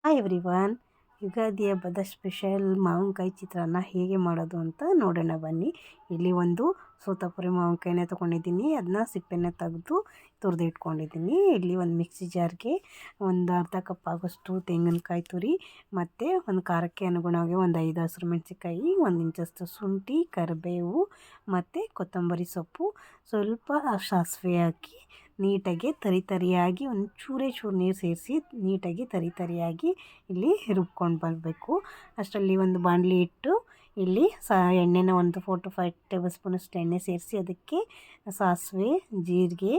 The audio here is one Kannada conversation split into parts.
Hi everyone. ಯುಗಾದಿ ಹಬ್ಬದ ಸ್ಪೆಷಲ್ ಮಾವಿನಕಾಯಿ ಚಿತ್ರಾನ್ನ ಹೇಗೆ ಮಾಡೋದು ಅಂತ ನೋಡೋಣ ಬನ್ನಿ. ಇಲ್ಲಿ ಒಂದು ಸೋತಾಪುರಿ ಮಾವಿನಕಾಯಿನ ತೊಗೊಂಡಿದ್ದೀನಿ. ಅದನ್ನ ಸಿಪ್ಪೆನ ತೆಗೆದು ತುರಿದು ಇಟ್ಕೊಂಡಿದ್ದೀನಿ. ಇಲ್ಲಿ ಒಂದು ಮಿಕ್ಸಿ ಜಾರ್ಗೆ ಒಂದು ಅರ್ಧ ಕಪ್ ಆಗೋಷ್ಟು ತೆಂಗಿನಕಾಯಿ ತುರಿ ಮತ್ತು ಒಂದು ಖಾರಕ್ಕೆ ಅನುಗುಣವಾಗಿ ಒಂದು 5 ಹಸಿರು ಮೆಣಸಿನ್ಕಾಯಿ, 1 ಇಂಚಷ್ಟು ಶುಂಠಿ, ಕರಿಬೇವು ಮತ್ತು ಕೊತ್ತಂಬರಿ ಸೊಪ್ಪು, ಸ್ವಲ್ಪ ಸಾಸಿವೆ ಹಾಕಿ ನೀಟಾಗಿ ತರಿಯಾಗಿ ಒಂದು ಚೂರು ನೀರು ಸೇರಿಸಿ ನೀಟಾಗಿ ತರಿಯಾಗಿ ಇಲ್ಲಿ ರುಬ್ಕೊಂಡು ಬರಬೇಕು. ಅಷ್ಟರಲ್ಲಿ ಒಂದು ಬಾಣಲಿ ಇಟ್ಟು ಇಲ್ಲಿ ಎಣ್ಣೆನ ಒಂದು 4 to 5 ಟೇಬಲ್ ಸ್ಪೂನಷ್ಟು ಎಣ್ಣೆ ಸೇರಿಸಿ ಅದಕ್ಕೆ ಸಾಸಿವೆ, ಜೀರಿಗೆ,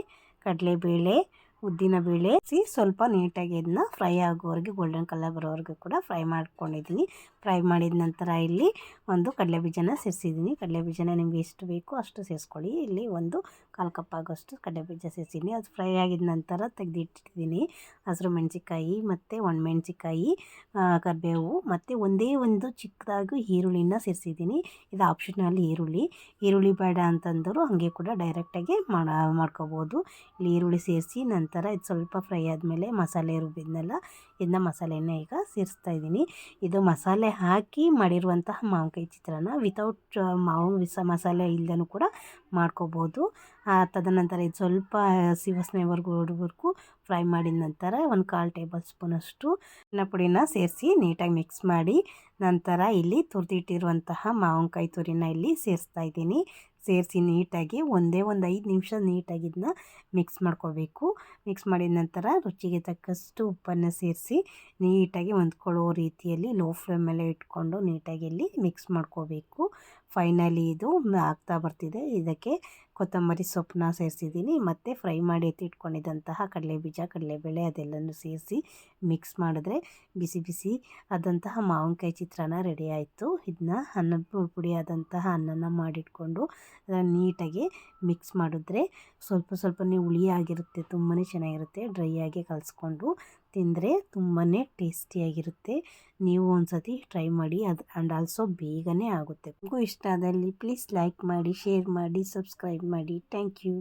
ಕಡಲೆಬೇಳೆ, ಉದ್ದಿನಬೇಳೆ ಸ್ವಲ್ಪ ನೀಟಾಗಿ ಇದನ್ನ ಫ್ರೈ ಆಗೋವರೆಗೆ ಗೋಲ್ಡನ್ ಕಲರ್ ಬರೋವರೆಗೂ ಕೂಡ ಫ್ರೈ ಮಾಡ್ಕೊಂಡಿದ್ದೀನಿ. ಫ್ರೈ ಮಾಡಿದ ನಂತರ ಇಲ್ಲಿ ಒಂದು ಕಡಲೆಬೀಜನ ಸೇರಿಸಿದ್ದೀನಿ. ಕಡಲೆಬೀಜನ ನಿಮಗೆ ಎಷ್ಟು ಬೇಕೋ ಅಷ್ಟು ಸೇರಿಸ್ಕೊಳ್ಳಿ. ಇಲ್ಲಿ ಒಂದು 1/4 ಕಪ್ ಆಗೋಷ್ಟು ಕಡಲೆಬೀಜ ಸೇರಿಸಿದ್ದೀನಿ. ಅದು ಫ್ರೈ ಆಗಿದ ನಂತರ ತೆಗೆದಿಟ್ಟಿದ್ದೀನಿ. ಹಸಿರು ಮೆಣಸಿನ್ಕಾಯಿ ಮತ್ತು ಒಣಮೆಣಸಿನ್ಕಾಯಿ, ಕರಿಬೇವು ಮತ್ತು ಒಂದೇ ಒಂದು ಚಿಕ್ಕದಾಗಿ ಈರುಳ್ಳಿನ ಸೇರಿಸಿದ್ದೀನಿ. ಇದು ಆಪ್ಷನಲ್ ಈರುಳ್ಳಿ ಬೇಡ ಅಂತಂದರು ಹಾಗೆ ಕೂಡ ಡೈರೆಕ್ಟಾಗಿ ಮಾಡ್ಕೋಬೋದು. ಇಲ್ಲಿ ಈರುಳ್ಳಿ ಸೇರಿಸಿ ನಂತರ ಇದು ಸ್ವಲ್ಪ ಫ್ರೈ ಆದಮೇಲೆ ಮಸಾಲೆ ರುಬ್ಬಿದ್ನೆಲ್ಲ ಇದನ್ನ ಮಸಾಲೆನ ಈಗ ಸೇರಿಸ್ತಾ ಇದ್ದೀನಿ. ಇದು ಮಸಾಲೆ ಹಾಕಿ ಮಾಡಿರುವಂತಹ ಮಾವಿನಕಾಯಿ ಚಿತ್ರಾನ್ನ. ವಿತೌಟ್ ಮಸಾಲೆ ಇಲ್ಲದೇ ಕೂಡ ಮಾಡ್ಕೋಬೋದು. ತದನಂತರ ಇದು ಸ್ವಲ್ಪ ಹಸಿ ವಾಸನೆವರೆಗೂ ಫ್ರೈ ಮಾಡಿದ ನಂತರ ಒಂದು 1/4 ಟೇಬಲ್ ಸ್ಪೂನಷ್ಟು ಅನ್ನ ಪುಡಿನ ಸೇರಿಸಿ ನೀಟಾಗಿ ಮಿಕ್ಸ್ ಮಾಡಿ ನಂತರ ಇಲ್ಲಿ ತುರಿದಿಟ್ಟಿರುವಂತಹ ಮಾವಿನಕಾಯಿ ತುರಿನ ಇಲ್ಲಿ ಸೇರಿಸ್ತಾ ಇದ್ದೀನಿ. ಸೇರಿಸಿ ನೀಟಾಗಿ ಒಂದೇ ಒಂದು 5 ನಿಮಿಷ ನೀಟಾಗಿ ಇದನ್ನ ಮಿಕ್ಸ್ ಮಾಡ್ಕೋಬೇಕು. ಮಿಕ್ಸ್ ಮಾಡಿದ ನಂತರ ರುಚಿಗೆ ತಕ್ಕಷ್ಟು ಉಪ್ಪನ್ನು ಸೇರಿಸಿ ನೀಟಾಗಿ ಹೊಂದ್ಕೊಳ್ಳೋ ರೀತಿಯಲ್ಲಿ ಲೋ ಫ್ಲೇಮಲ್ಲೇ ಇಟ್ಕೊಂಡು ನೀಟಾಗಿ ಇಲ್ಲಿ ಮಿಕ್ಸ್ ಮಾಡ್ಕೋಬೇಕು. ಫೈನಲಿ ಇದು ಆಗ್ತಾ ಬರ್ತಿದೆ. ಇದಕ್ಕೆ ಕೊತ್ತಂಬರಿ ಸೊಪ್ಪನ್ನ ಸೇರಿಸಿದ್ದೀನಿ ಮತ್ತು ಫ್ರೈ ಮಾಡಿ ಎತ್ತಿಟ್ಕೊಂಡಿದ್ದಂತಹ ಕಡಲೆಬೀಜ, ಕಡಲೆಬೇಳೆ ಅದೆಲ್ಲನೂ ಸೇರಿಸಿ ಮಿಕ್ಸ್ ಮಾಡಿದ್ರೆ ಬಿಸಿ ಆದಂತಹ ಮಾವಿನಕಾಯಿ ಚಿತ್ರಾನ್ನ ರೆಡಿ ಆಯಿತು. ಇದನ್ನ ಪುಡಿ ಆದಂತಹ ಅನ್ನನ ಮಾಡಿಟ್ಕೊಂಡು ಅದನ್ನು ನೀಟಾಗಿ ಮಿಕ್ಸ್ ಮಾಡಿದ್ರೆ ಸ್ವಲ್ಪನೇ ಹುಳಿಯಾಗಿರುತ್ತೆ. ತುಂಬಾ ಚೆನ್ನಾಗಿರುತ್ತೆ. ಡ್ರೈ ಆಗಿ ಕಲಿಸ್ಕೊಂಡು ತಿಂದರೆ ತುಂಬಾ ಟೇಸ್ಟಿಯಾಗಿರುತ್ತೆ. ನೀವು ಒಂದು ಸತಿ ಟ್ರೈ ಮಾಡಿ. ಆ್ಯಂಡ್ ಆಲ್ಸೋ ಬೇಗನೆ ಆಗುತ್ತೆ. ನಿಮಗೂ ಇಷ್ಟ ಆದಲ್ಲಿ ಪ್ಲೀಸ್ ಲೈಕ್ ಮಾಡಿ, ಶೇರ್ ಮಾಡಿ, ಸಬ್ಸ್ಕ್ರೈಬ್ ಮಾಡಿ. Thank you.